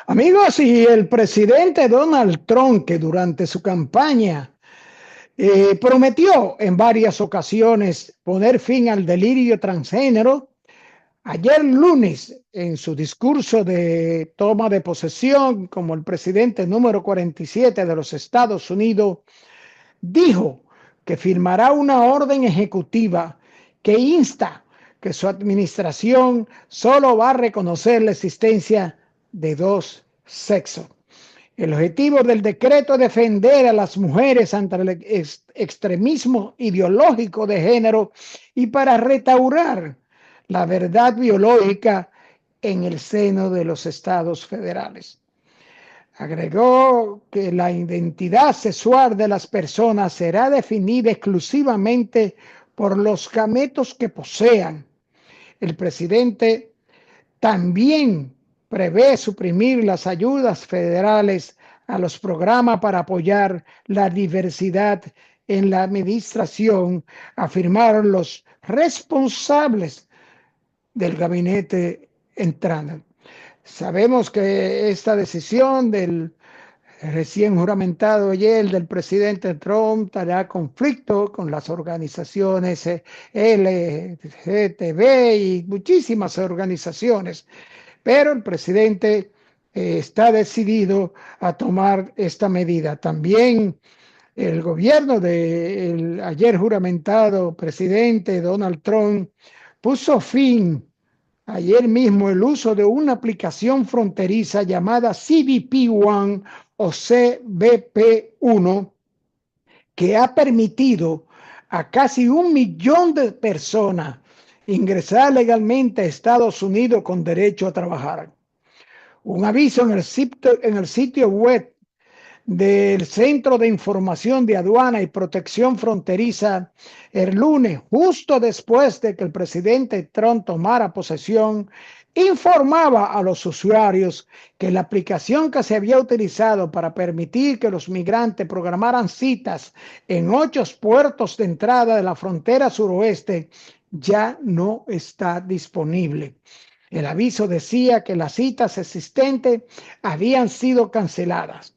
Amigos, y el presidente Donald Trump, que durante su campaña prometió en varias ocasiones poner fin al delirio transgénero, ayer lunes, en su discurso de toma de posesión como el presidente número 47 de los Estados Unidos, dijo que firmará una orden ejecutiva que insta que su administración solo va a reconocer la existencia de dos sexos. El objetivo del decreto es defender a las mujeres ante el extremismo ideológico de género y para restaurar la verdad biológica en el seno de los estados federales. Agregó que la identidad sexual de las personas será definida exclusivamente por los gametos que posean. El presidente también prevé suprimir las ayudas federales a los programas para apoyar la diversidad en la administración, afirmaron los responsables del gabinete entrante. Sabemos que esta decisión del recién juramentado ayer del presidente Trump hará conflicto con las organizaciones LGTB y muchísimas organizaciones, pero el presidente está decidido a tomar esta medida. También el gobierno del ayer juramentado presidente Donald Trump puso fin ayer mismo el uso de una aplicación fronteriza llamada CBP One o CBP1 que ha permitido a casi 1 millón de personas ingresar legalmente a Estados Unidos con derecho a trabajar. Un aviso en el sitio web del Centro de Información de Aduana y Protección Fronteriza el lunes, justo después de que el presidente Trump tomara posesión, informaba a los usuarios que la aplicación que se había utilizado para permitir que los migrantes programaran citas en 8 puertos de entrada de la frontera suroeste ya no está disponible. El aviso decía que las citas existentes habían sido canceladas.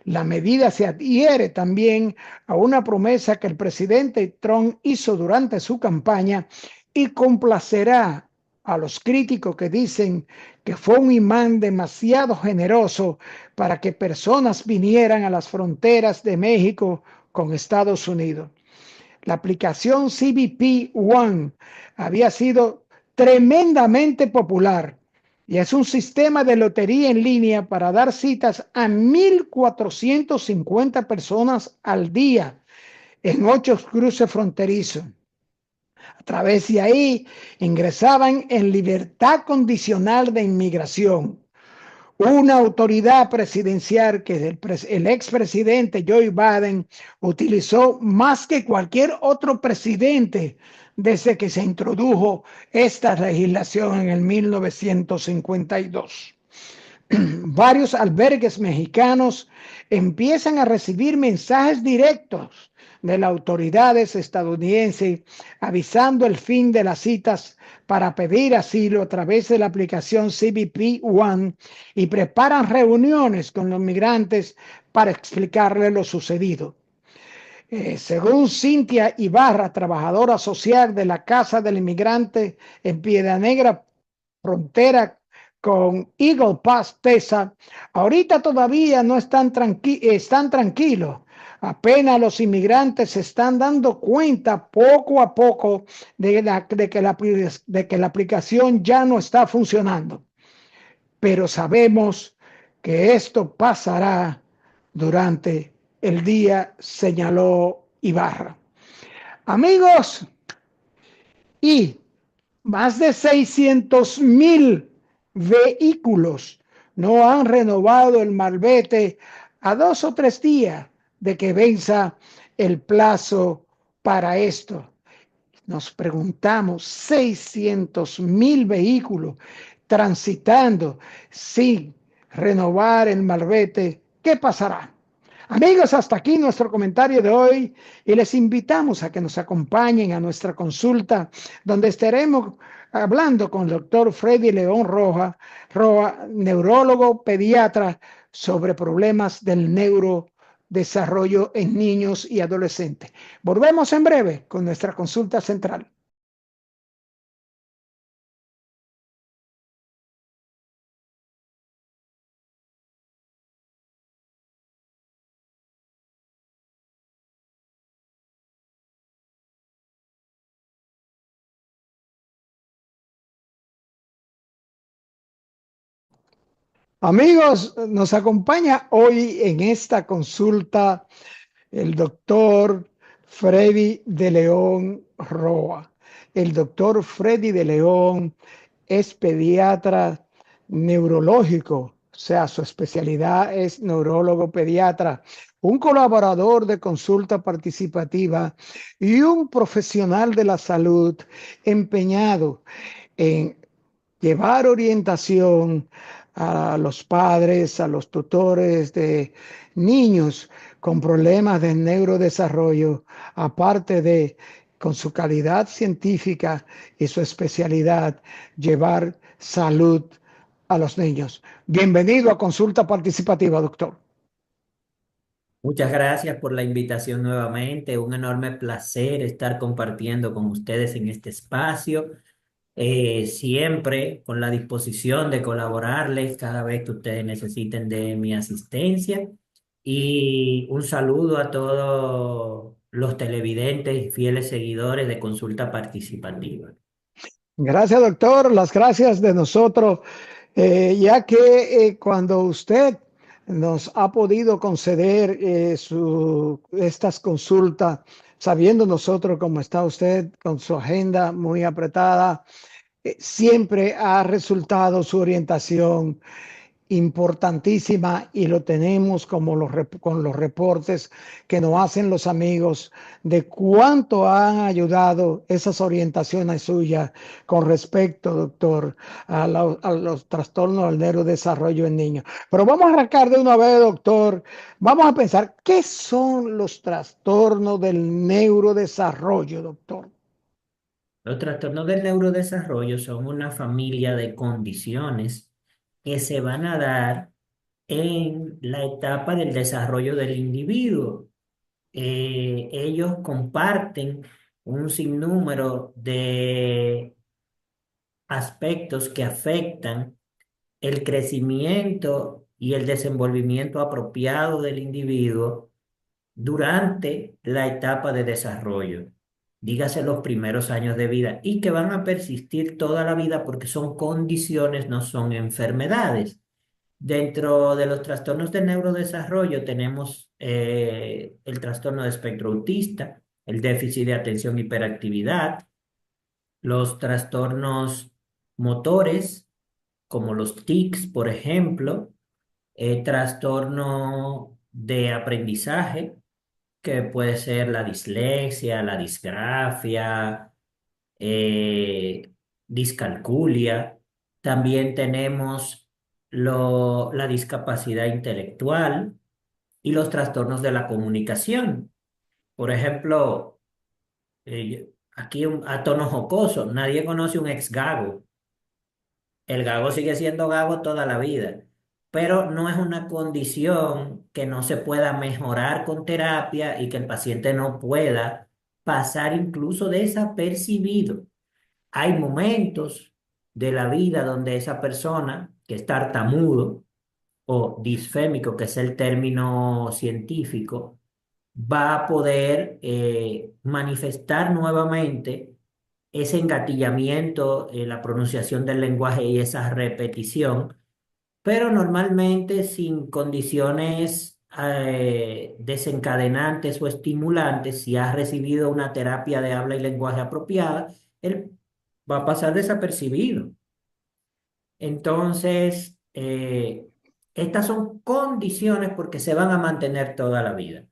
La medida se adhiere también a una promesa que el presidente Trump hizo durante su campaña y complacerá a los críticos que dicen que fue un imán demasiado generoso para que personas vinieran a las fronteras de México con Estados Unidos. La aplicación CBP One había sido tremendamente popular y es un sistema de lotería en línea para dar citas a 1,450 personas al día en 8 cruces fronterizos. A través de ahí ingresaban en libertad condicional de inmigración. Una autoridad presidencial que el expresidente Joe Biden utilizó más que cualquier otro presidente desde que se introdujo esta legislación en el 1952. Varios albergues mexicanos empiezan a recibir mensajes directos de las autoridades estadounidenses avisando el fin de las citas para pedir asilo a través de la aplicación CBP One y preparan reuniones con los migrantes para explicarles lo sucedido. Según Cintia Ibarra, trabajadora social de la Casa del Inmigrante en Piedra Negra, frontera con Eagle Pass, Texas, ahorita todavía no están tranquilos. Apenas los inmigrantes se están dando cuenta poco a poco de que la aplicación ya no está funcionando. Pero sabemos que esto pasará durante el día, señaló Ibarra. Amigos, y más de 600,000 vehículos no han renovado el malvete a 2 o 3 días de que venza el plazo para esto. Nos preguntamos, 600,000 vehículos transitando sin renovar el malvete, ¿qué pasará? Amigos, hasta aquí nuestro comentario de hoy y les invitamos a que nos acompañen a nuestra consulta donde estaremos hablando con el doctor Freddy León Roa, neurólogo pediatra, sobre problemas del neurodesarrollo en niños y adolescentes. Volvemos en breve con nuestra consulta central. Amigos, nos acompaña hoy en esta consulta el doctor Freddy de León Roa. El doctor Freddy de León es pediatra neurológico, o sea, su especialidad es neurólogo pediatra, un colaborador de consulta participativa y un profesional de la salud empeñado en llevar orientación a los padres, a los tutores de niños con problemas de neurodesarrollo, aparte de, con su calidad científica y su especialidad, llevar salud a los niños. Bienvenido a Consulta Participativa, doctor. Muchas gracias por la invitación nuevamente. Un enorme placer estar compartiendo con ustedes en este espacio. Siempre con la disposición de colaborarles cada vez que ustedes necesiten de mi asistencia. Y un saludo a todos los televidentes y fieles seguidores de Consulta Participativa. Gracias, doctor. Las gracias de nosotros, ya que cuando usted nos ha podido conceder estas consultas, sabiendo nosotros cómo está usted con su agenda muy apretada, siempre ha resultado su orientación importantísima y lo tenemos como con los reportes que nos hacen los amigos de cuánto han ayudado esas orientaciones suyas con respecto, doctor, a los trastornos del neurodesarrollo en niños. Pero vamos a arrancar de una vez, doctor. Vamos a pensar, ¿qué son los trastornos del neurodesarrollo, doctor? Los trastornos del neurodesarrollo son una familia de condiciones que se van a dar en la etapa del desarrollo del individuo. Ellos comparten un sinnúmero de aspectos que afectan el crecimiento y el desenvolvimiento apropiado del individuo durante la etapa de desarrollo, dígase los primeros años de vida, y que van a persistir toda la vida porque son condiciones, no son enfermedades. Dentro de los trastornos de neurodesarrollo tenemos el trastorno de espectro autista, el déficit de atención y hiperactividad, los trastornos motores, como los tics, por ejemplo, trastorno de aprendizaje, que puede ser la dislexia, la disgrafia, eh, discalculia. También tenemos la discapacidad intelectual y los trastornos de la comunicación. Por ejemplo, aquí a tono jocoso, nadie conoce un ex gago. El gago sigue siendo gago toda la vida, pero no es una condición que no se pueda mejorar con terapia y que el paciente no pueda pasar incluso desapercibido. Hay momentos de la vida donde esa persona que es tartamudo o disfémico, que es el término científico, va a poder manifestar nuevamente ese engatillamiento, la pronunciación del lenguaje y esa repetición, pero normalmente sin condiciones desencadenantes o estimulantes. Si has recibido una terapia de habla y lenguaje apropiada, él va a pasar desapercibido. Entonces, estas son condiciones porque se van a mantener toda la vida.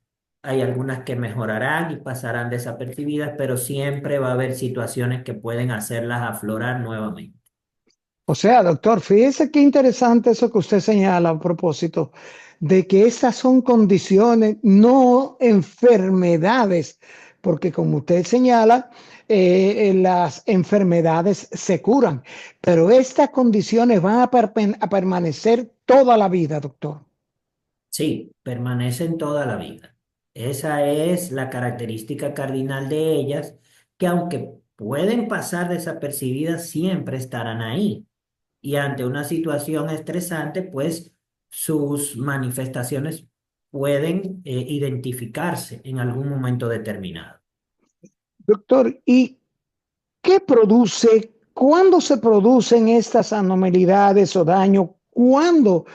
Hay algunas que mejorarán y pasarán desapercibidas, pero siempre va a haber situaciones que pueden hacerlas aflorar nuevamente. O sea, doctor, fíjese qué interesante eso que usted señala a propósito de que estas son condiciones, no enfermedades, porque como usted señala, las enfermedades se curan, pero estas condiciones van a permanecer toda la vida, doctor. Sí, permanecen toda la vida. Esa es la característica cardinal de ellas, que aunque pueden pasar desapercibidas, siempre estarán ahí. Y ante una situación estresante, pues sus manifestaciones pueden identificarse en algún momento determinado. Doctor, ¿y qué produce? ¿Cuándo se producen estas anormalidades o daños? ¿Cuándo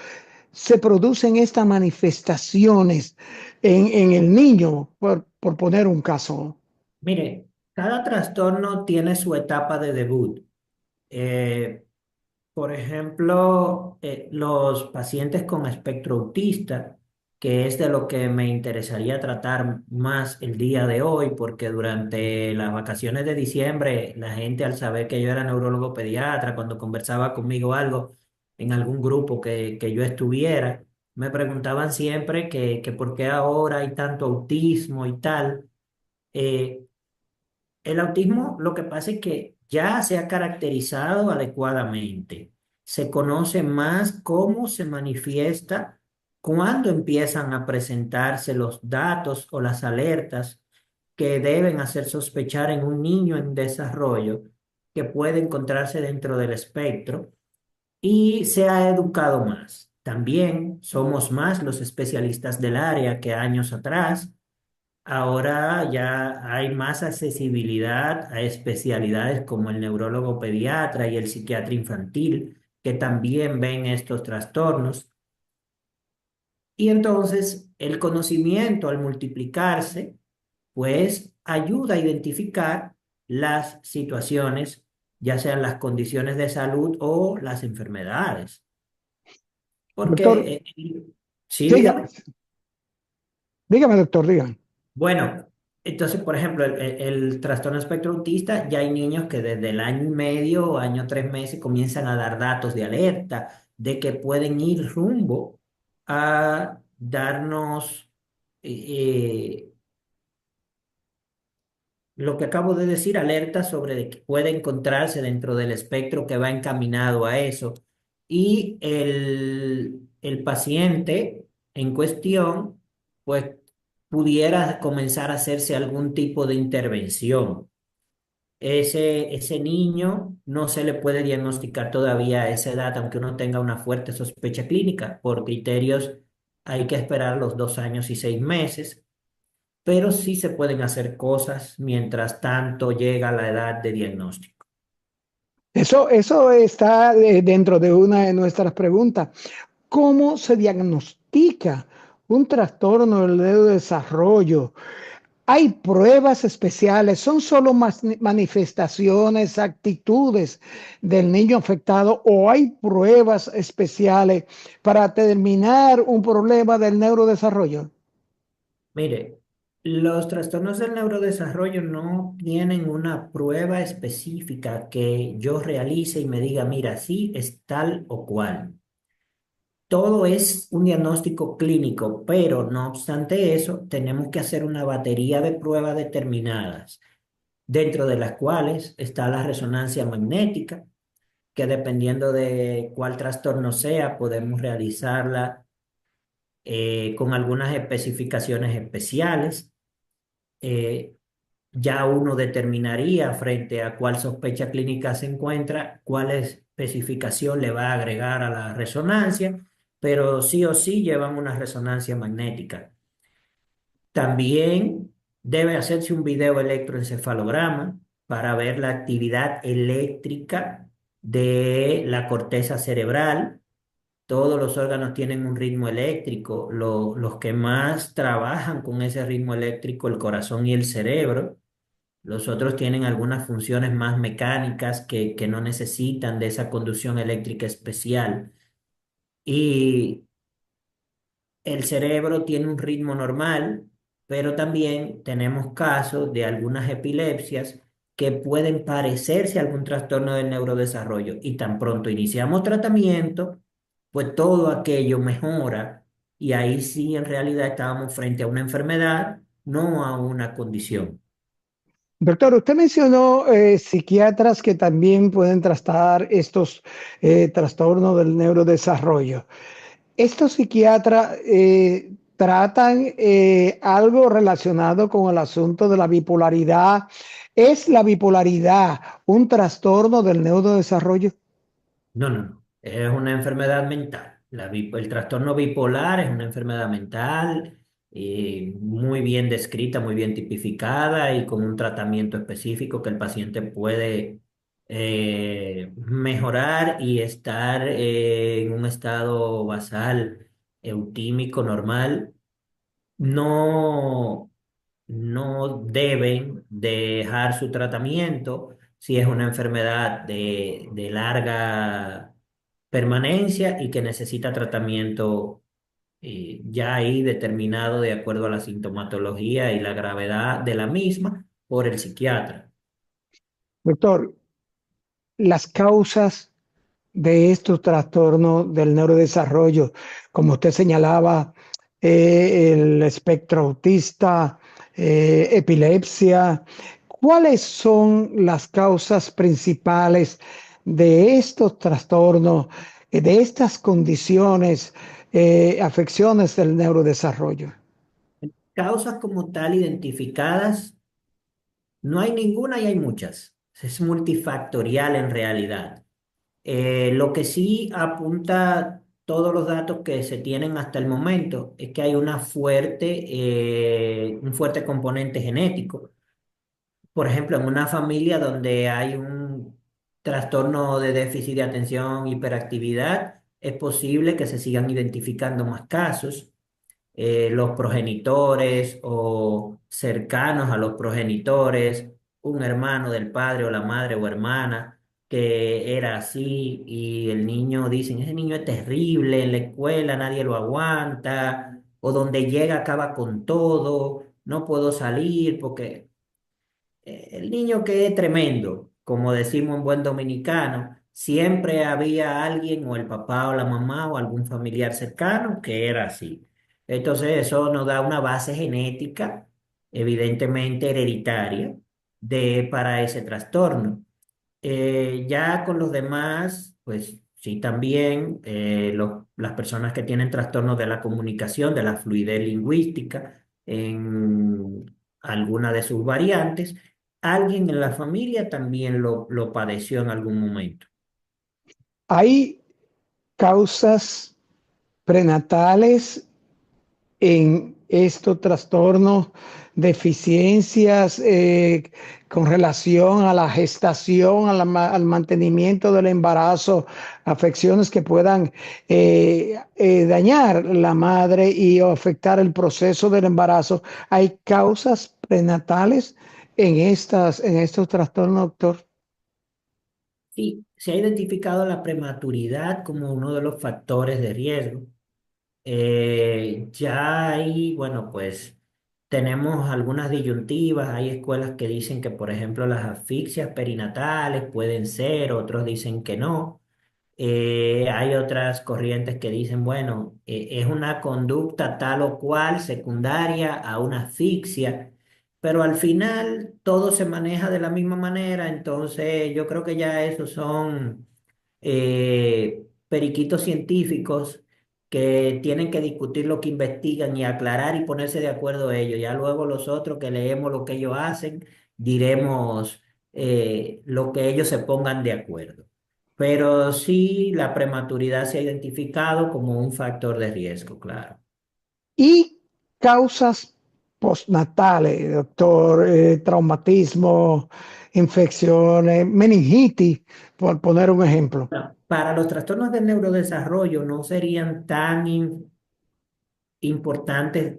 se producen estas manifestaciones en el niño, por poner un caso? Mire, cada trastorno tiene su etapa de debut. Eh, Por ejemplo, los pacientes con espectro autista, que es de lo que me interesaría tratar más el día de hoy, porque durante las vacaciones de diciembre, la gente al saber que yo era neurólogo pediatra, cuando conversaba conmigo algo en algún grupo que yo estuviera, me preguntaban siempre que por qué ahora hay tanto autismo y tal. Eh, el autismo, lo que pasa es que ya se ha caracterizado adecuadamente. Se conoce más cómo se manifiesta, cuándo empiezan a presentarse los datos o las alertas que deben hacer sospechar en un niño en desarrollo que puede encontrarse dentro del espectro y se ha educado más. También somos más los especialistas del área que años atrás. Ahora ya hay más accesibilidad a especialidades como el neurólogo pediatra y el psiquiatra infantil, que también ven estos trastornos. Y entonces el conocimiento al multiplicarse, pues ayuda a identificar las situaciones, ya sean las condiciones de salud o las enfermedades. Doctor, Porque, sí, dígame, dígame. dígame, doctor, dígame. Bueno, entonces, por ejemplo, el trastorno espectro autista, ya hay niños que desde el año y medio o año 3 meses comienzan a dar datos de alerta, de que pueden ir rumbo a darnos eh, lo que acabo de decir, alerta sobre de que puede encontrarse dentro del espectro que va encaminado a eso. Y el paciente en cuestión, pues pudiera comenzar a hacerse algún tipo de intervención. Ese niño no se le puede diagnosticar todavía a esa edad, aunque uno tenga una fuerte sospecha clínica. Por criterios, hay que esperar los 2 años y 6 meses, pero sí se pueden hacer cosas mientras tanto llega la edad de diagnóstico. Eso está dentro de una de nuestras preguntas. ¿Cómo se diagnostica un trastorno del desarrollo? ¿Hay pruebas especiales? ¿Son solo manifestaciones, actitudes del niño afectado o hay pruebas especiales para determinar un problema del neurodesarrollo? Mire, los trastornos del neurodesarrollo no tienen una prueba específica que yo realice y me diga, mira, sí es tal o cual. Todo es un diagnóstico clínico, pero no obstante eso, tenemos que hacer una batería de pruebas determinadas, dentro de las cuales está la resonancia magnética, que dependiendo de cuál trastorno sea, podemos realizarla con algunas especificaciones especiales. Eh, ya uno determinaría frente a cuál sospecha clínica se encuentra, cuál especificación le va a agregar a la resonancia, pero sí o sí llevan una resonancia magnética. También debe hacerse un video electroencefalograma para ver la actividad eléctrica de la corteza cerebral. Todos los órganos tienen un ritmo eléctrico. Los que más trabajan con ese ritmo eléctrico, el corazón y el cerebro. Los otros tienen algunas funciones más mecánicas que no necesitan de esa conducción eléctrica especial. Y el cerebro tiene un ritmo normal, pero también tenemos casos de algunas epilepsias que pueden parecerse a algún trastorno del neurodesarrollo y tan pronto iniciamos tratamiento, pues todo aquello mejora y ahí sí en realidad estábamos frente a una enfermedad, no a una condición. Doctor, usted mencionó psiquiatras que también pueden tratar estos trastornos del neurodesarrollo. ¿Estos psiquiatras tratan algo relacionado con el asunto de la bipolaridad? ¿Es la bipolaridad un trastorno del neurodesarrollo? No, no, no. Es una enfermedad mental. El trastorno bipolar es una enfermedad mental muy bien descrita, muy bien tipificada y con un tratamiento específico que el paciente puede mejorar y estar en un estado basal eutímico normal. No, no deben dejar su tratamiento si es una enfermedad de larga permanencia y que necesita tratamiento ya ahí determinado de acuerdo a la sintomatología y la gravedad de la misma por el psiquiatra. Doctor, las causas de estos trastornos del neurodesarrollo, como usted señalaba, el espectro autista, epilepsia. ¿Cuáles son las causas principales de estos trastornos, de estas condiciones, afecciones del neurodesarrollo? Causas como tal identificadas, no hay ninguna y hay muchas. Es multifactorial en realidad. Lo que sí apunta todos los datos que se tienen hasta el momento es que hay un fuerte componente genético. Por ejemplo, en una familia donde hay un trastorno de déficit de atención, hiperactividad, es posible que se sigan identificando más casos. Los progenitores o cercanos a los progenitores, un hermano del padre o la madre o hermana que era así y el niño dicen, ese niño es terrible, en la escuela nadie lo aguanta, o donde llega acaba con todo, no puedo salir porque el niño que es tremendo, como decimos en buen dominicano, siempre había alguien o el papá o la mamá o algún familiar cercano que era así. Entonces eso nos da una base genética, evidentemente hereditaria, para ese trastorno. Ya con los demás, pues sí, también las personas que tienen trastornos de la comunicación, de la fluidez lingüística, en alguna de sus variantes, alguien en la familia también lo padeció en algún momento. Hay causas prenatales en estos trastornos, deficiencias con relación a la gestación, al mantenimiento del embarazo, afecciones que puedan dañar la madre y afectar el proceso del embarazo. ¿Hay causas prenatales en estos trastornos, doctor? Sí, se ha identificado la prematuridad como uno de los factores de riesgo. Ya ahí, bueno, pues tenemos algunas disyuntivas. Hay escuelas que dicen que, por ejemplo, las asfixias perinatales pueden ser, otros dicen que no. Hay otras corrientes que dicen, bueno, es una conducta tal o cual secundaria a una asfixia, pero al final todo se maneja de la misma manera, entonces yo creo que ya esos son periquitos científicos que tienen que discutir lo que investigan y aclarar y ponerse de acuerdo ellos. Ya luego los otros que leemos lo que ellos hacen, diremos lo que ellos se pongan de acuerdo. Pero sí, la prematuridad se ha identificado como un factor de riesgo, claro. Y causas postnatales, doctor, traumatismo, infecciones, meningitis, por poner un ejemplo. Bueno, para los trastornos del neurodesarrollo no serían tan importantes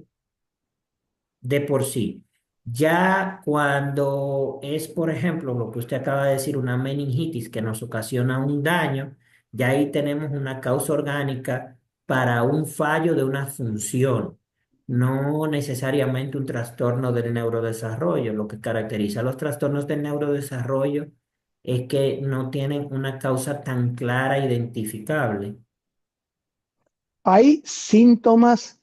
de por sí. Ya cuando es, por ejemplo, lo que usted acaba de decir, una meningitis que nos ocasiona un daño, ya ahí tenemos una causa orgánica para un fallo de una función. no necesariamente un trastorno del neurodesarrollo. Lo que caracteriza a los trastornos del neurodesarrollo es que no tienen una causa tan clara e identificable. Hay síntomas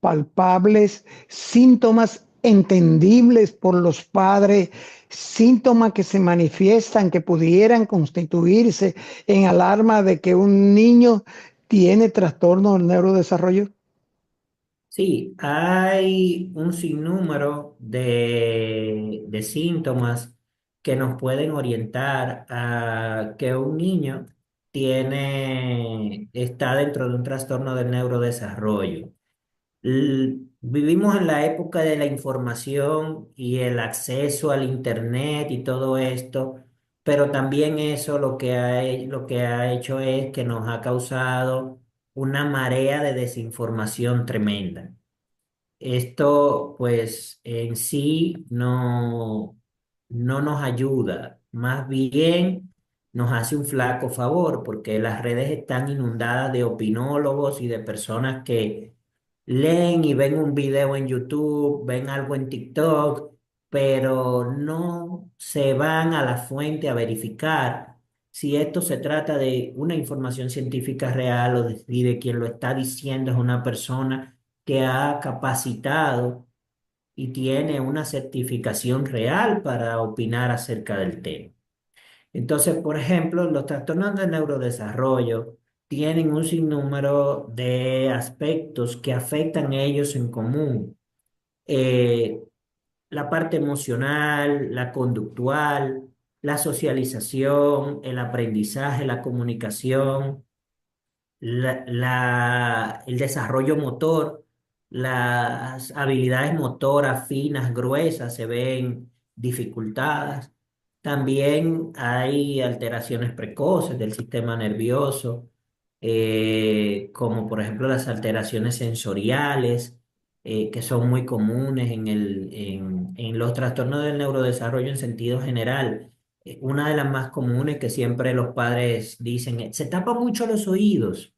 palpables, síntomas entendibles por los padres, síntomas que se manifiestan que pudieran constituirse en alarma de que un niño tiene trastorno del neurodesarrollo. Sí, hay un sinnúmero de síntomas que nos pueden orientar a que un niño está dentro de un trastorno del neurodesarrollo. Vivimos en la época de la información y el acceso al internet y todo esto, pero también eso lo que ha hecho es que nos ha causado una marea de desinformación tremenda. Esto, pues, en sí no nos ayuda, más bien nos hace un flaco favor, porque las redes están inundadas de opinólogos y de personas que leen y ven un video en YouTube, ven algo en TikTok, pero no se van a la fuente a verificar si esto se trata de una información científica real y de quien lo está diciendo es una persona que ha capacitado y tiene una certificación real para opinar acerca del tema. Entonces, por ejemplo, los trastornos del neurodesarrollo tienen un sinnúmero de aspectos que afectan a ellos en común. Eh, la parte emocional, la conductual, la socialización, el aprendizaje, la comunicación, el desarrollo motor, las habilidades motoras finas, gruesas, se ven dificultadas. También hay alteraciones precoces del sistema nervioso, como por ejemplo las alteraciones sensoriales, que son muy comunes en los trastornos del neurodesarrollo en sentido general. Una de las más comunes que siempre los padres dicen es, se tapa mucho los oídos.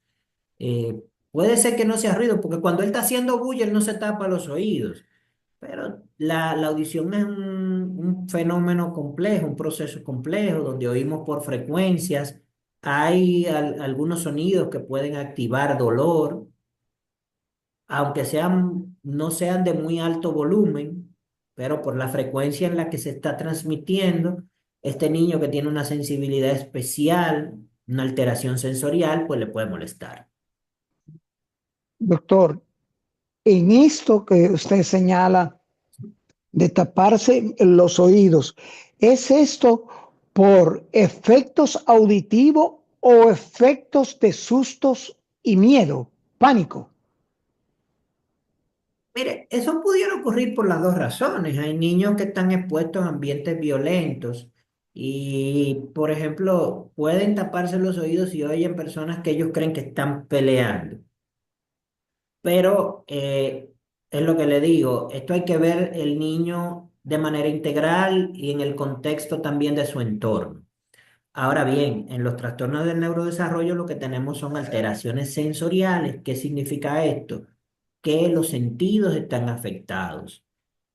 Puede ser que no sea ruido, porque cuando él está haciendo bulla, él no se tapa los oídos. Pero la audición es un fenómeno complejo, un proceso complejo, donde oímos por frecuencias. Hay algunos sonidos que pueden activar dolor, aunque no sean de muy alto volumen, pero por la frecuencia en la que se está transmitiendo, este niño que tiene una sensibilidad especial, una alteración sensorial, pues le puede molestar. Doctor, en esto que usted señala de taparse los oídos, ¿es esto por efectos auditivos o efectos de sustos y miedo, pánico? Mire, eso pudiera ocurrir por las dos razones. Hay niños que están expuestos a ambientes violentos y, por ejemplo, pueden taparse los oídos si oyen personas que ellos creen que están peleando. Pero es lo que le digo, esto hay que ver el niño de manera integral y en el contexto también de su entorno. Ahora bien, en los trastornos del neurodesarrollo lo que tenemos son alteraciones sensoriales. ¿Qué significa esto? Que los sentidos están afectados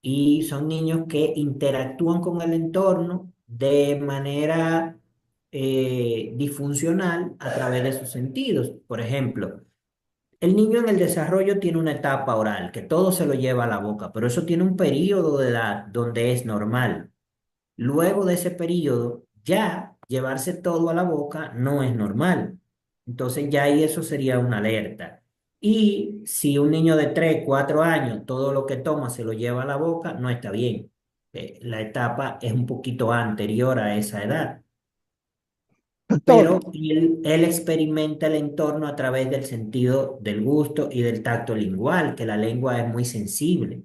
y son niños que interactúan con el entorno de manera disfuncional a través de sus sentidos. Por ejemplo, el niño en el desarrollo tiene una etapa oral, que todo se lo lleva a la boca, pero eso tiene un periodo de edad donde es normal. Luego de ese periodo, ya llevarse todo a la boca no es normal. Entonces ya ahí eso sería una alerta. Y si un niño de 3 4 años todo lo que toma se lo lleva a la boca, no está bien. La etapa es un poquito anterior a esa edad. Doctor, Pero él experimenta el entorno a través del sentido del gusto y del tacto lingual, que la lengua es muy sensible.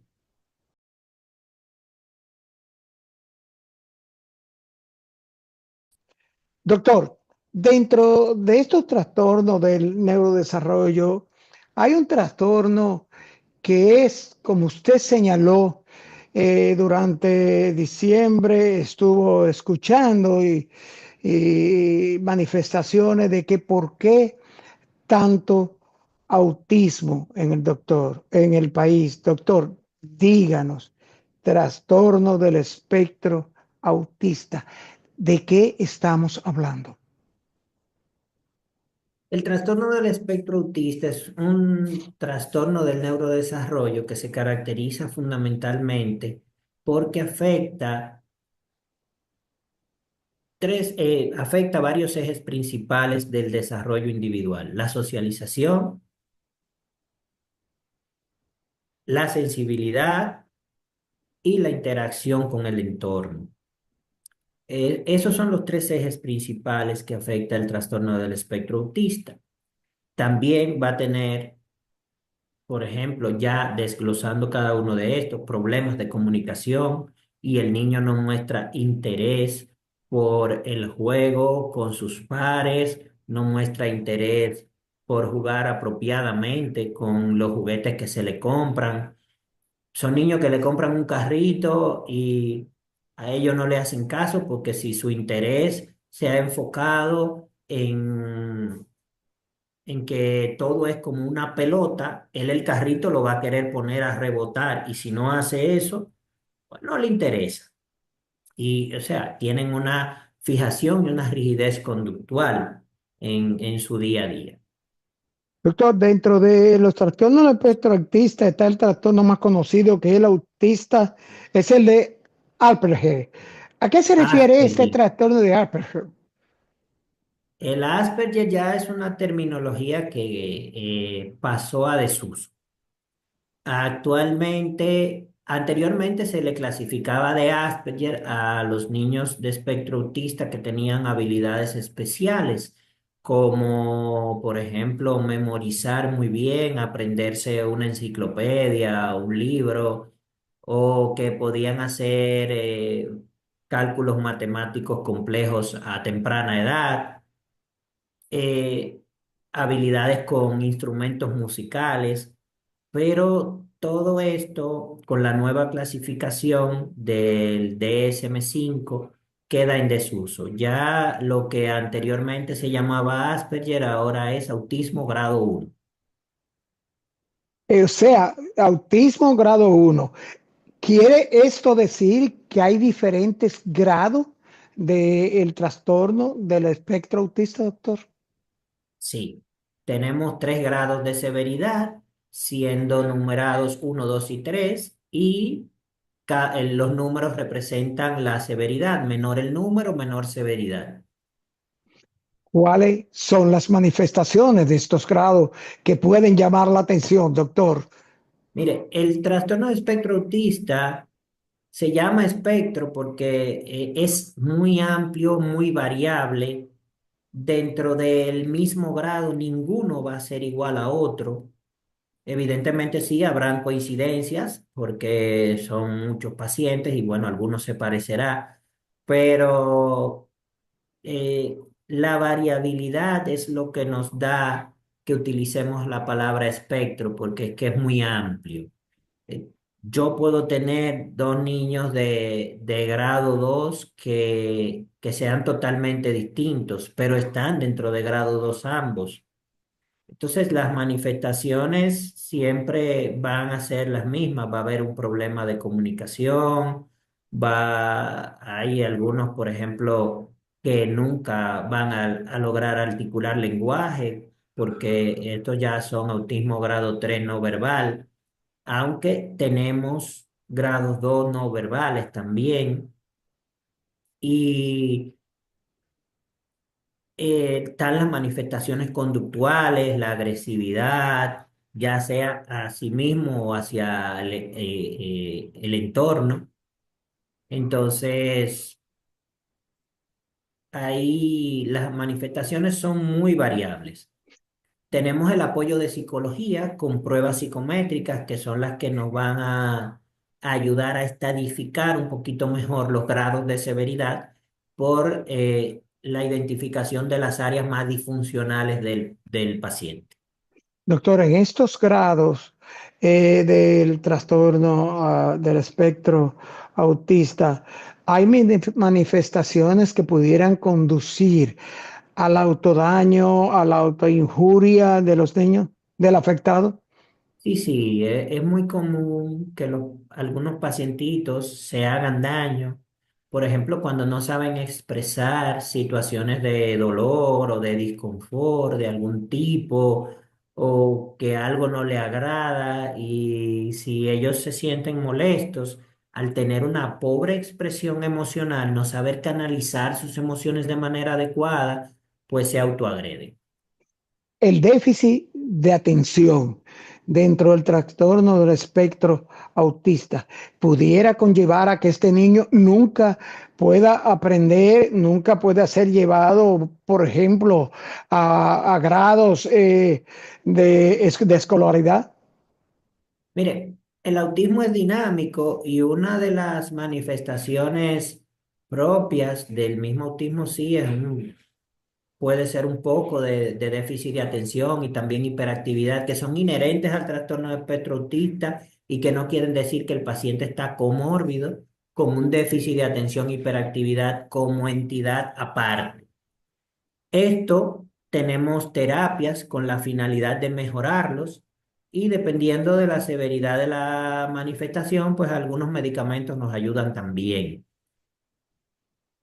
doctor, dentro de estos trastornos del neurodesarrollo, hay un trastorno que es, como usted señaló, durante diciembre estuvo escuchando y manifestaciones de que por qué tanto autismo en el país. Doctor, díganos, trastorno del espectro autista. ¿De qué estamos hablando? El trastorno del espectro autista es un trastorno del neurodesarrollo que se caracteriza fundamentalmente porque afecta varios ejes principales del desarrollo individual: la socialización, la sensibilidad y la interacción con el entorno. Esos son los tres ejes principales que afecta el trastorno del espectro autista. También va a tener, por ejemplo, ya desglosando cada uno de estos, problemas de comunicación, y el niño no muestra interés por el juego con sus pares, no muestra interés por jugar apropiadamente con los juguetes que se le compran. Son niños que le compran un carrito y a ellos no le hacen caso, porque si su interés se ha enfocado en que todo es como una pelota, él el carrito lo va a querer poner a rebotar, y si no hace eso, pues no le interesa. Y, o sea, tienen una fijación y una rigidez conductual en su día a día. Doctor, dentro de los trastornos del espectro autista está el trastorno más conocido que es el autista, es el de Asperger. ¿A qué se refiere este Asperger. trastorno de Asperger? El Asperger ya es una terminología que pasó a desuso. Anteriormente se le clasificaba de Asperger a los niños de espectro autista que tenían habilidades especiales, como por ejemplo memorizar muy bien, aprenderse una enciclopedia, un libro, o que podían hacer cálculos matemáticos complejos a temprana edad, eh, habilidades con instrumentos musicales. Pero todo esto, con la nueva clasificación del DSM-5, queda en desuso. Ya lo que anteriormente se llamaba Asperger ahora es autismo grado 1. O sea, autismo grado uno. ¿Quiere esto decir que hay diferentes grados del trastorno del espectro autista, doctor? Sí, tenemos tres grados de severidad, siendo numerados uno, 2 y 3, y los números representan la severidad: menor el número, menor severidad. ¿Cuáles son las manifestaciones de estos grados que pueden llamar la atención, doctor? Mire, el trastorno de espectro autista se llama espectro porque es muy amplio, muy variable. Dentro del mismo grado, ninguno va a ser igual a otro. Evidentemente sí, habrán coincidencias porque son muchos pacientes y bueno, algunos se parecerá, pero la variabilidad es lo que nos da que utilicemos la palabra espectro, porque es que es muy amplio. Eh, Yo puedo tener dos niños de grado 2 que sean totalmente distintos, pero están dentro de grado 2 ambos. Entonces, las manifestaciones siempre van a ser las mismas. Va a haber un problema de comunicación, hay algunos, por ejemplo, que nunca van a lograr articular lenguaje, porque estos ya son autismo grado 3 no verbal, aunque tenemos grados 2 no verbales también. Y están las manifestaciones conductuales, la agresividad, ya sea a sí mismo o hacia el entorno. Entonces, ahí las manifestaciones son muy variables. Tenemos el apoyo de psicología con pruebas psicométricas, que son las que nos van a ayudar a estadificar un poquito mejor los grados de severidad por la identificación de las áreas más disfuncionales del paciente. Doctor, en estos grados del trastorno del espectro autista, ¿hay manifestaciones que pudieran conducir al autodaño, a la autoinjuria de los niños? del afectado. Sí, sí, es muy común que algunos pacientitos se hagan daño. Por ejemplo, cuando no saben expresar situaciones de dolor o de disconfort de algún tipo, o que algo no le agrada, y si ellos se sienten molestos al tener una pobre expresión emocional, no saber canalizar sus emociones de manera adecuada, pues se autoagreden. El déficit de atención dentro del trastorno del espectro autista pudiera conllevar a que este niño nunca pueda aprender, nunca pueda ser llevado, por ejemplo, a grados de escolaridad. Mire, el autismo es dinámico y una de las manifestaciones propias del mismo autismo sí puede ser un poco de déficit de atención y también hiperactividad, que son inherentes al trastorno de espectro autista y que no quieren decir que el paciente está comórbido con un déficit de atención e hiperactividad como entidad aparte. Esto tenemos terapias con la finalidad de mejorarlos y dependiendo de la severidad de la manifestación, pues algunos medicamentos nos ayudan también.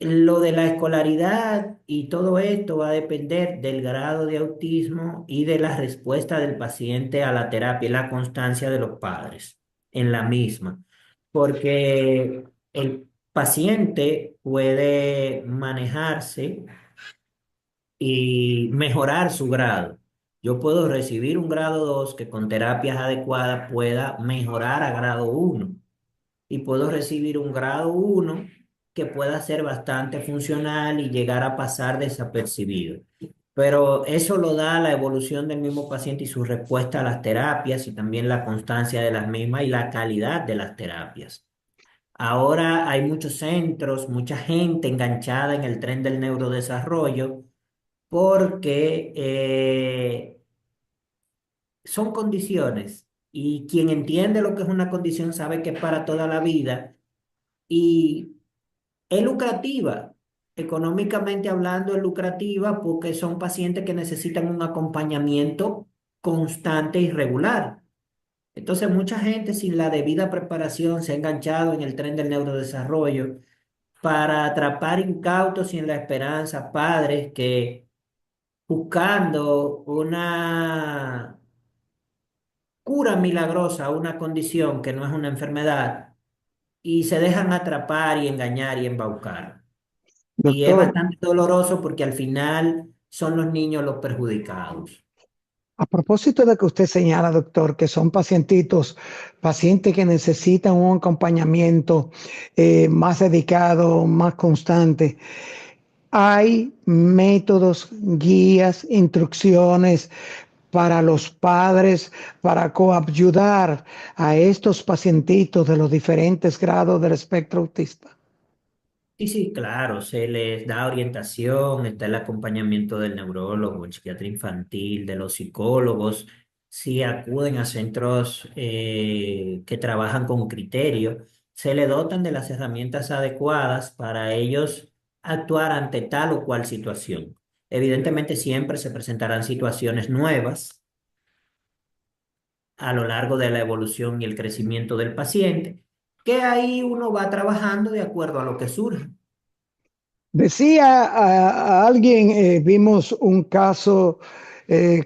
Lo de la escolaridad y todo esto va a depender del grado de autismo y de la respuesta del paciente a la terapia y la constancia de los padres en la misma, porque el paciente puede manejarse y mejorar su grado. Yo puedo recibir un grado 2 que con terapias adecuadas pueda mejorar a grado uno y puedo recibir un grado uno que pueda ser bastante funcional y llegar a pasar desapercibido. Pero eso lo da la evolución del mismo paciente y su respuesta a las terapias y también la constancia de las mismas y la calidad de las terapias. Ahora hay muchos centros, mucha gente enganchada en el tren del neurodesarrollo porque son condiciones y quien entiende lo que es una condición sabe que es para toda la vida y es lucrativa. Económicamente hablando es lucrativa porque son pacientes que necesitan un acompañamiento constante y regular. Entonces mucha gente sin la debida preparación se ha enganchado en el tren del neurodesarrollo para atrapar incautos y en la esperanza padres que buscando una cura milagrosa a una condición que no es una enfermedad y se dejan atrapar y engañar y embaucar. Y es Doctor, bastante doloroso porque al final son los niños los perjudicados. a propósito de que usted señala, doctor, que son pacientitos, pacientes que necesitan un acompañamiento más dedicado, más constante, hay métodos, guías, instrucciones para los padres, para coayudar a estos pacientitos de los diferentes grados del espectro autista. Sí, sí, claro, se les da orientación, está el acompañamiento del neurólogo, el psiquiatra infantil, de los psicólogos, si acuden a centros que trabajan con criterio, se le dotan de las herramientas adecuadas para ellos actuar ante tal o cual situación. Evidentemente siempre se presentarán situaciones nuevas a lo largo de la evolución y el crecimiento del paciente, que ahí uno va trabajando de acuerdo a lo que surja. Decía a alguien, vimos un caso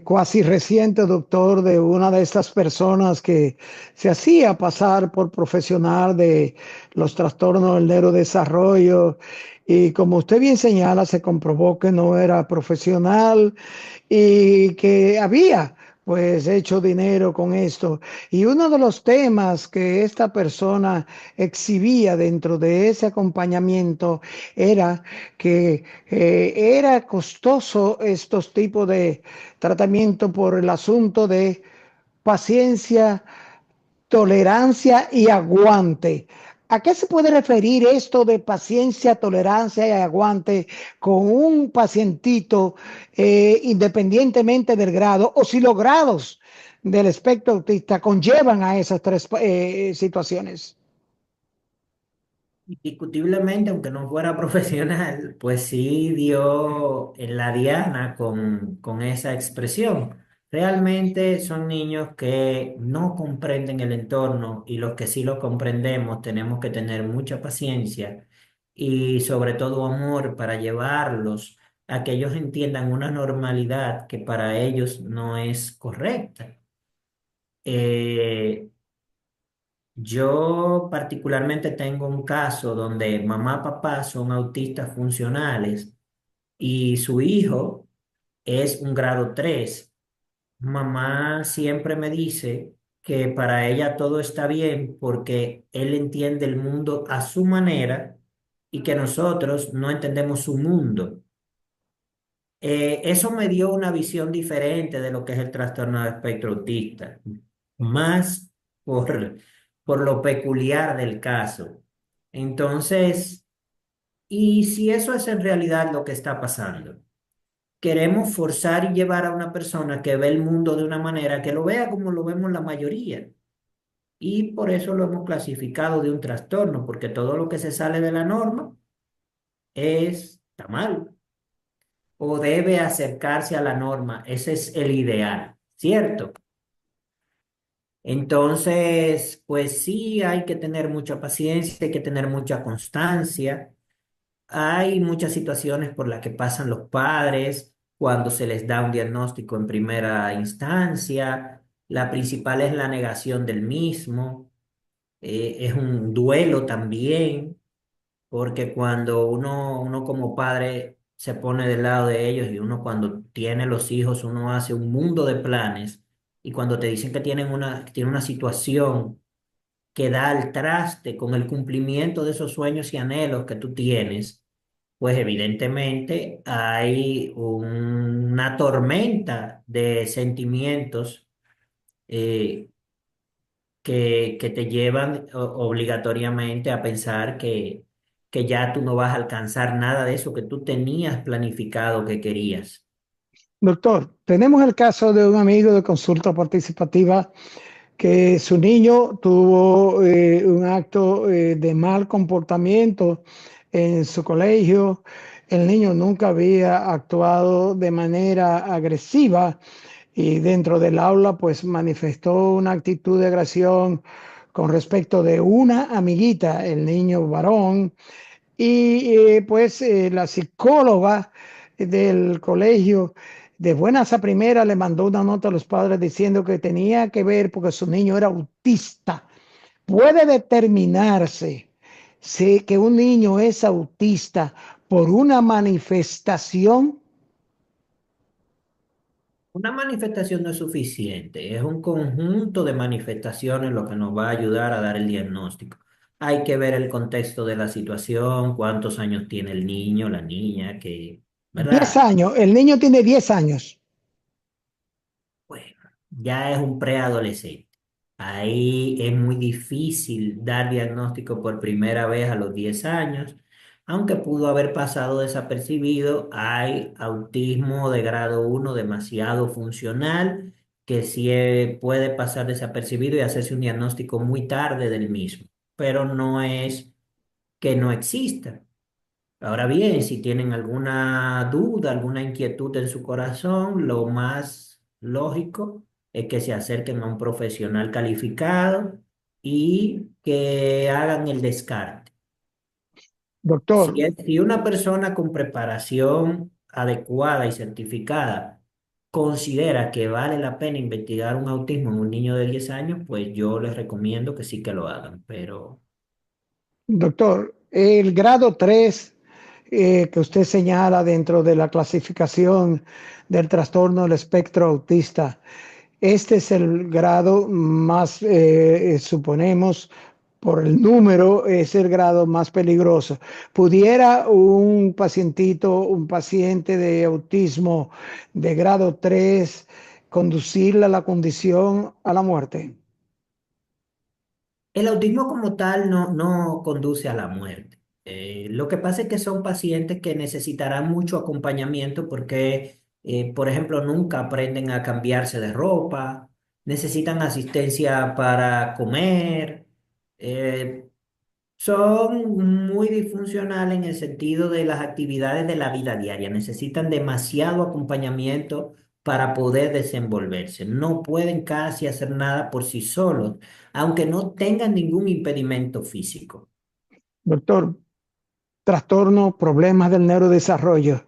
cuasi reciente, doctor, de una de estas personas que se hacía pasar por profesional de los trastornos del neurodesarrollo y como usted bien señala, se comprobó que no era profesional y que había pues hecho dinero con esto. Y uno de los temas que esta persona exhibía dentro de ese acompañamiento era que era costoso estos tipos de tratamiento por el asunto de paciencia, tolerancia y aguante. ¿A qué se puede referir esto de paciencia, tolerancia y aguante con un pacientito independientemente del grado o si los grados del espectro autista conllevan a esas tres situaciones? Indiscutiblemente, aunque no fuera profesional, pues sí dio en la diana con esa expresión. Realmente son niños que no comprenden el entorno y los que sí lo comprendemos tenemos que tener mucha paciencia y sobre todo amor para llevarlos a que ellos entiendan una normalidad que para ellos no es correcta. Eh, yo particularmente tengo un caso donde mamá y papá son autistas funcionales y su hijo es un grado 3. Mamá siempre me dice que para ella todo está bien porque él entiende el mundo a su manera y que nosotros no entendemos su mundo. Eso me dio una visión diferente de lo que es el trastorno de espectro autista, más por, por lo peculiar del caso. Entonces, ¿y si eso es en realidad lo que está pasando? Queremos forzar y llevar a una persona que ve el mundo de una manera que lo vea como lo vemos la mayoría. Y por eso lo hemos clasificado de un trastorno, porque todo lo que se sale de la norma está mal o debe acercarse a la norma. Ese es el ideal, ¿cierto? Entonces, pues sí, hay que tener mucha paciencia, hay que tener mucha constancia. Hay muchas situaciones por las que pasan los padres cuando se les da un diagnóstico en primera instancia. La principal es la negación del mismo. Es un duelo también, porque cuando uno como padre se pone del lado de ellos y uno cuando tiene los hijos, uno hace un mundo de planes y cuando te dicen que tienen una situación que da al traste con el cumplimiento de esos sueños y anhelos que tú tienes, pues evidentemente hay una tormenta de sentimientos eh, que te llevan obligatoriamente a pensar que ya tú no vas a alcanzar nada de eso que tú tenías planificado que querías. Doctor, tenemos el caso de un amigo de consulta participativa que su niño tuvo un acto de mal comportamiento en su colegio. El niño nunca había actuado de manera agresiva y dentro del aula pues manifestó una actitud de agresión con respecto de una amiguita, el niño varón, y la psicóloga del colegio, de buenas a primeras, le mandó una nota a los padres diciendo que tenía que ver porque su niño era autista. Puede determinarse si que un niño es autista por una manifestación. Una manifestación no es suficiente, es un conjunto de manifestaciones lo que nos va a ayudar a dar el diagnóstico. Hay que ver el contexto de la situación, cuántos años tiene el niño, la niña, diez ¿verdad? años, el niño tiene 10 años. Bueno, ya es un preadolescente. Ahí es muy difícil dar diagnóstico por primera vez a los 10 años, aunque pudo haber pasado desapercibido. Hay autismo de grado 1 demasiado funcional que sí puede pasar desapercibido y hacerse un diagnóstico muy tarde del mismo, pero no es que no exista. Ahora bien, si tienen alguna duda, alguna inquietud en su corazón, lo más lógico es que se acerquen a un profesional calificado y que hagan el descarte. Doctor, Si una persona con preparación adecuada y certificada considera que vale la pena investigar un autismo en un niño de 10 años, pues yo les recomiendo que sí que lo hagan, pero doctor, el grado 3 que usted señala dentro de la clasificación del trastorno del espectro autista, este es el grado más, suponemos, por el número, es el grado más peligroso. ¿Pudiera un pacientito, un paciente de autismo de grado 3 conducirle a la condición a la muerte? el autismo como tal no conduce a la muerte. Lo que pasa es que son pacientes que necesitarán mucho acompañamiento porque, por ejemplo, nunca aprenden a cambiarse de ropa, necesitan asistencia para comer, eh, son muy disfuncionales en el sentido de las actividades de la vida diaria, necesitan demasiado acompañamiento para poder desenvolverse. No pueden casi hacer nada por sí solos, aunque no tengan ningún impedimento físico. Doctor, trastorno, problemas del neurodesarrollo,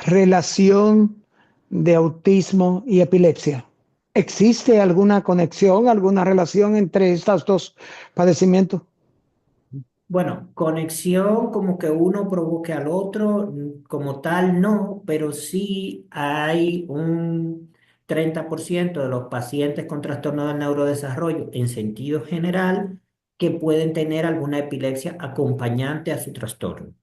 relación de autismo y epilepsia. ¿Existe alguna conexión, alguna relación entre estos dos padecimientos? Bueno, conexión como que uno provoque al otro, como tal no, pero sí hay un 30% de los pacientes con trastorno del neurodesarrollo en sentido general que pueden tener alguna epilepsia acompañante a su trastorno.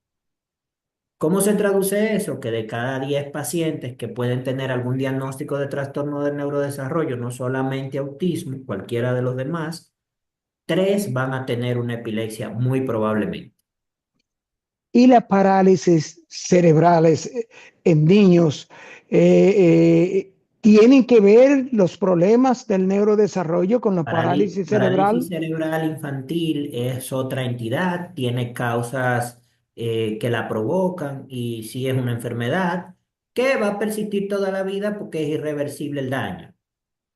¿Cómo se traduce eso? Que de cada 10 pacientes que pueden tener algún diagnóstico de trastorno del neurodesarrollo, no solamente autismo, cualquiera de los demás, 3 van a tener una epilepsia muy probablemente. Y las parálisis cerebrales en niños tienen que ver los problemas del neurodesarrollo con la parálisis Parálisis cerebral. cerebral infantil es otra entidad, tiene causas que la provocan y sí es una enfermedad que va a persistir toda la vida porque es irreversible el daño,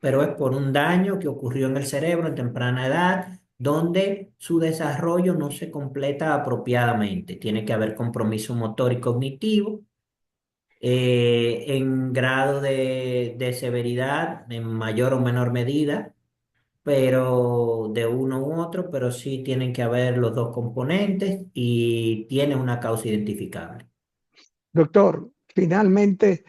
pero es por un daño que ocurrió en el cerebro en temprana edad, donde su desarrollo no se completa apropiadamente. Tiene que haber compromiso motor y cognitivo en grado de severidad, en mayor o menor medida, pero de uno u otro, pero sí tienen que haber los dos componentes y tiene una causa identificable. Doctor, finalmente,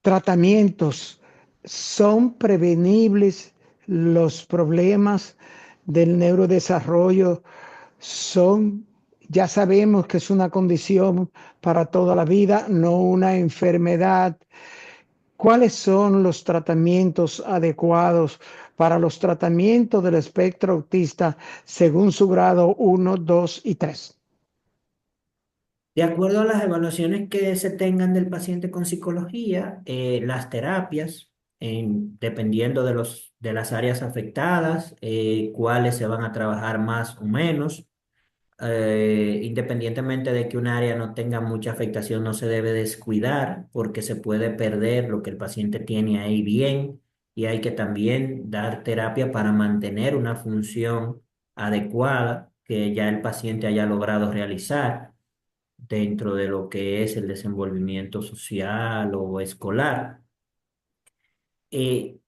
tratamientos son prevenibles los problemas del neurodesarrollo, son, ya sabemos que es una condición para toda la vida, no una enfermedad. ¿Cuáles son los tratamientos adecuados para los tratamientos del espectro autista según su grado uno, 2 y 3? De acuerdo a las evaluaciones que se tengan del paciente con psicología, las terapias, dependiendo de las áreas afectadas, cuáles se van a trabajar más o menos, independientemente de que un área no tenga mucha afectación, no se debe descuidar porque se puede perder lo que el paciente tiene ahí bien y hay que también dar terapia para mantener una función adecuada que ya el paciente haya logrado realizar dentro de lo que es el desenvolvimiento social o escolar.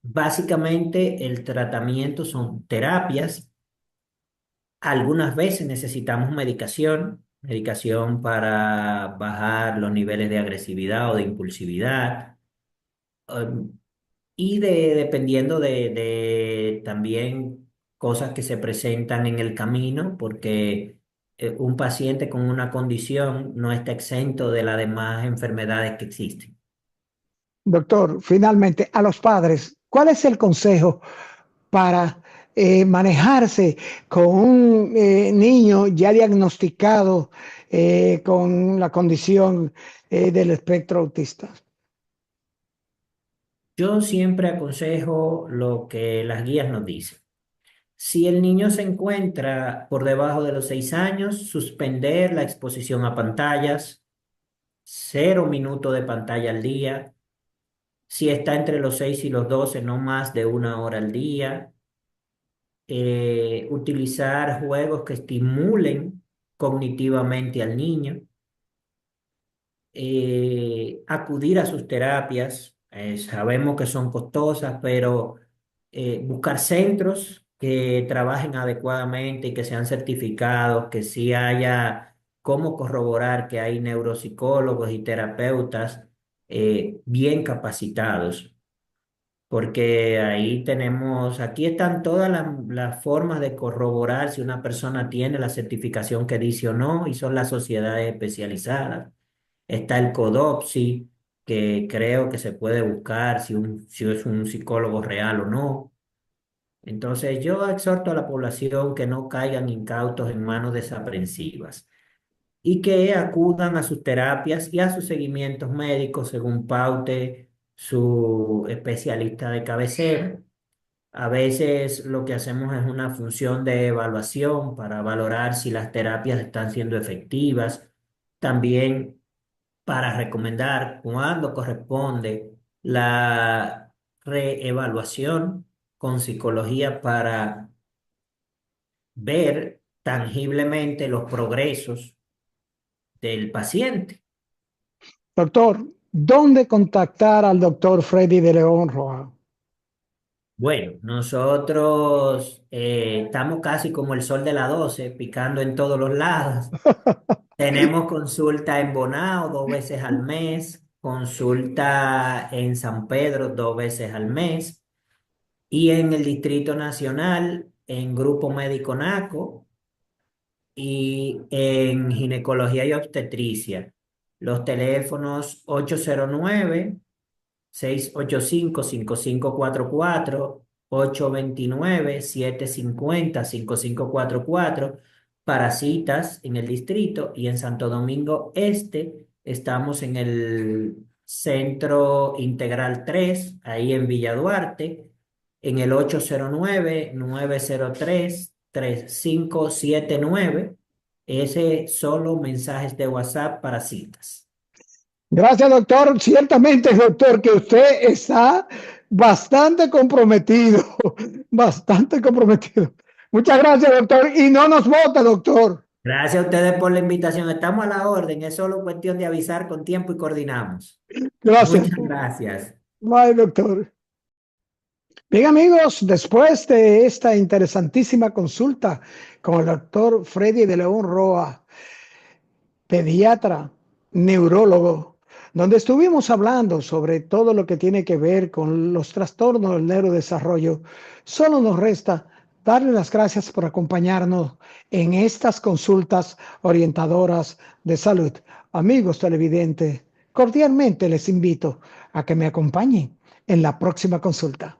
Básicamente el tratamiento son terapias. Algunas veces necesitamos medicación para bajar los niveles de agresividad o de impulsividad. um, dependiendo de también cosas que se presentan en el camino, porque un paciente con una condición no está exento de las demás enfermedades que existen. Doctor, finalmente, a los padres, ¿cuál es el consejo para manejarse con un niño ya diagnosticado con la condición del espectro autista? Yo siempre aconsejo lo que las guías nos dicen. Si el niño se encuentra por debajo de los 6 años, suspender la exposición a pantallas, 0 minutos de pantalla al día. Si está entre los 6 y los 12, no más de 1 hora al día. Utilizar juegos que estimulen cognitivamente al niño. Acudir a sus terapias. Sabemos que son costosas, pero buscar centros que trabajen adecuadamente y que sean certificados, que sí haya cómo corroborar que hay neuropsicólogos y terapeutas bien capacitados, porque ahí tenemos, aquí están todas las formas de corroborar si una persona tiene la certificación que dice o no, y son las sociedades especializadas. Está el CODOPSI, que creo que se puede buscar si es un psicólogo real o no. Entonces, yo exhorto a la población que no caigan incautos en manos desaprensivas y que acudan a sus terapias y a sus seguimientos médicos según paute su especialista de cabecera. A veces lo que hacemos es una función de evaluación para valorar si las terapias están siendo efectivas. También para recomendar cuándo corresponde la reevaluación con psicología para ver tangiblemente los progresos del paciente. Doctor, ¿dónde contactar al doctor Freddy de León Roa? Bueno, nosotros estamos casi como el sol de las 12, picando en todos los lados. Tenemos consulta en Bonao 2 veces al mes, consulta en San Pedro 2 veces al mes y en el Distrito Nacional en Grupo Médico NACO y en ginecología y obstetricia. Los teléfonos 809-685-5544, 829-750-5544 para citas en el distrito y en Santo Domingo Este estamos en el Centro Integral 3 ahí en Villa Duarte, en el 809-903-3579. Ese solo mensajes de WhatsApp para citas. Gracias, doctor. Ciertamente, doctor, que usted está bastante comprometido, bastante comprometido. Muchas gracias, doctor. Y no nos vota, doctor. Gracias a ustedes por la invitación. Estamos a la orden. Es solo cuestión de avisar con tiempo y coordinamos. Gracias. Muchas gracias. Bye, doctor. Bien, amigos, después de esta interesantísima consulta con el doctor Freddy de León Roa, pediatra, neurólogo, donde estuvimos hablando sobre todo lo que tiene que ver con los trastornos del neurodesarrollo, solo nos resta darle las gracias por acompañarnos en estas consultas orientadoras de salud. Amigos televidentes, cordialmente les invito a que me acompañen en la próxima consulta.